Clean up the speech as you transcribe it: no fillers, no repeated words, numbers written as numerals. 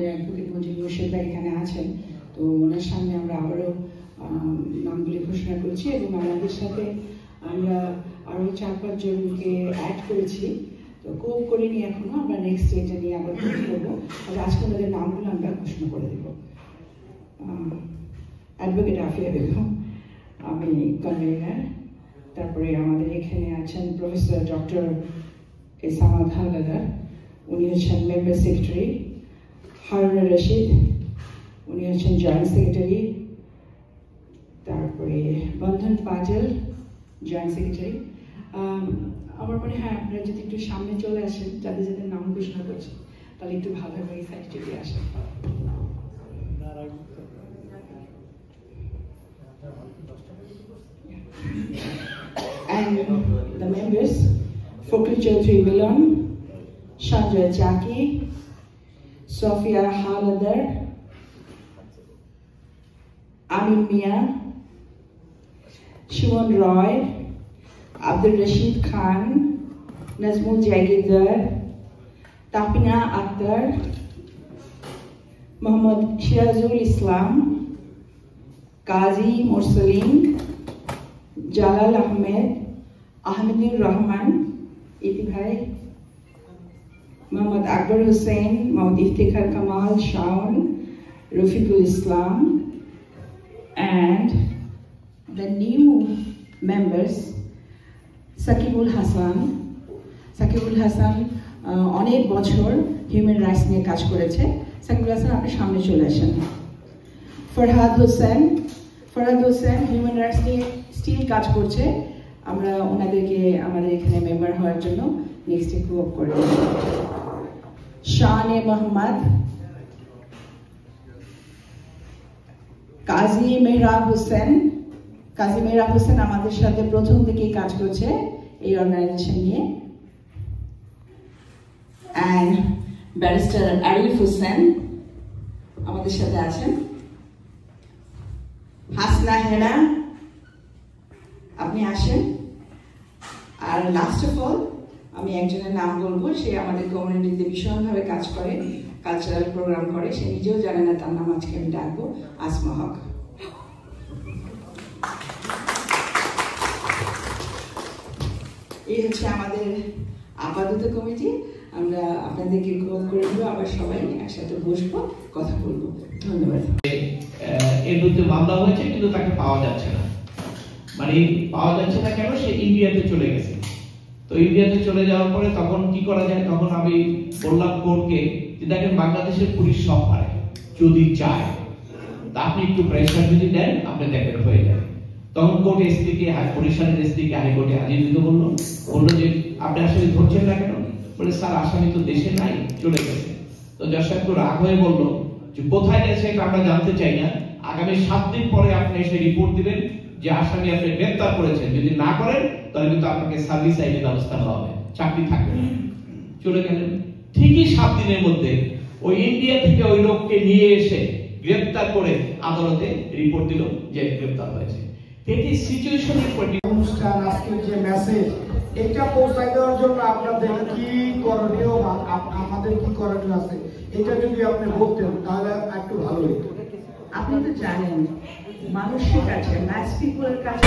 আমাদের অ্যাডভোকেট মজিদ মোর্শেদ ভাই এখানে আছেন, তো ওনার সামনে আমরা আবারও নামগুলি ঘোষণা করেছি এবং আমাদের সাথে আমরা আরও 4-5 জনকে অ্যাড করেছি। তো কোপ করিনি এখনো, আমরা নেক্সট স্টেজে নিয়ে আবার করবো। আর আজকে ওনাদের নামগুলো আমরা ঘোষণা করে দেবো। অ্যাডভোকেট আফিয়া বেগম, আমি কনভেনার। তারপরে আমাদের এখানে আছেন প্রফেসর ডক্টর ইসামাদ হালদার, উনি হচ্ছেন মেম্বার সেক্রেটারি। হারুনা রশিদ, উনি হচ্ছেন জয়েন্ট সেক্রেটারি। তারপরে বন্ধন পাটেল, জয়েন্ট সেক্রেটারি। আমার মনে হয় আপনারা যদি একটু সামনে চলে আসেন, যাদের যাদের নাম ঘোষণা করছেন, তাহলে একটু ভালোভাবে এই সাইড চলে আসেন। And the members, Fokri Chaudhry Milon, Sanjay Jaki, Sofia Haladar, Amin Mia, Shimon Roy, Abdul Rashid Khan, Nazmul Jagidar, Tapina Akhtar, Muhammad Shirazul Islam, Qazi Mursaleen, Jalal Ahmed, Ahmedur Rahman, Iti Bhai, Muhammad Akbar Hussain, Muhammad Iftikhar Kamal, Shaun, Rafiqul Islam, and the new members, Sakibul Hasan. Sakibul Hasan অনেক বছর human rights নিয়ে কাজ করেছে। সাকিবুল হাসান, আপনি সামনে চলে আসেন। Farhad Hossain human rights নিয়ে স্টিল কাজ করছে। আমরা ওনাদেরকে আমাদের এখানে মেম্বার হওয়ার জন্য নেক্সটে কোঅপ করে দেব। শানে মোহাম্মদ, কাজী মেহরাব হোসেন আমাদের সাথে প্রথম থেকেই কাজ করছে এই অর্গানাইজেশন নিয়ে। and ব্যারিস্টার আরিফ হোসেন আমাদের সাথে আছেন। হাসনা হেনা, আপনি আসেন। আর লাস্ট অফ অল আমি একজনের নাম বলবো, সে আমাদের কমিউনিটিতে ভীষণভাবে কাজ করে, কালচারাল প্রোগ্রাম করে, সে নিজেও জানে না তার নাম আজকে আমি ডাকবো, আসমা হক। এই হচ্ছে আমাদের আপাতত কমিটি। আমরা আপনাদেরকে কোঅপ করে দেবো, আবার সবাই একসাথে বসবো, কথা বলবো। ধন্যবাদ। এর বিরুদ্ধে মামলা হয়েছে কিন্তু তাকে পাওয়া যাচ্ছে না। মানে পাওয়া যাচ্ছে না কেন? সে ইন্ডিয়াতে চলে গেছে। তো ইন্ডিয়াতে চলে যাওয়ার পরে তখন কি করা যায়? তখন আমি বললাম কোর্টকে যে দেখেন বাংলাদেশের পুলিশ সব পারে যদি চায়, তা আপনি একটু প্রেসার যদি দেন আপনি দেখেন হয়ে যাবে। তখন কোর্ট এসপিকে, বরিশালের এসপিকে হাইকোর্টে হাজির দিতে বললো যে আপনি আসলে ধরছেন না কেন? বলে স্যার আসামি তো দেশে নাই, চলে গেছে। তো জজ সাহেব তো রাগ হয়ে বললো যে কোথায় গেছে এটা আমরা জানতে চাই না, আগামী 7 দিন পরে আপনি এসে রিপোর্ট দিবেন যে আসামি আপনি গ্রেফতার করেছেন। যদি না করেন তাহলে কিন্তু আপনাকে সার্ভিস আইনের ব্যবস্থা নেওয়া হবে, চাকরি থাকবে না। চলে গেলেন। ঠিকই 7 দিনের মধ্যে ওই ইন্ডিয়া থেকে ওই লোককে নিয়ে এসে গ্রেফতার করে আদালতে রিপোর্ট দিল যে গ্রেফতার হয়েছে। এটি সিচুয়েশনের অনুষ্ঠান, আজকের যে মেসেজ, এটা পৌঁছায় দেওয়ার জন্য আপনাদের কি করণীয় বা আমাদের কি করণীয় আছে, এটা যদি আপনি বলতেন তাহলে একটু ভালো হতো। আপনি তো জানেন মানুষের কাছে, ম্যাক্স পিপলের কাছে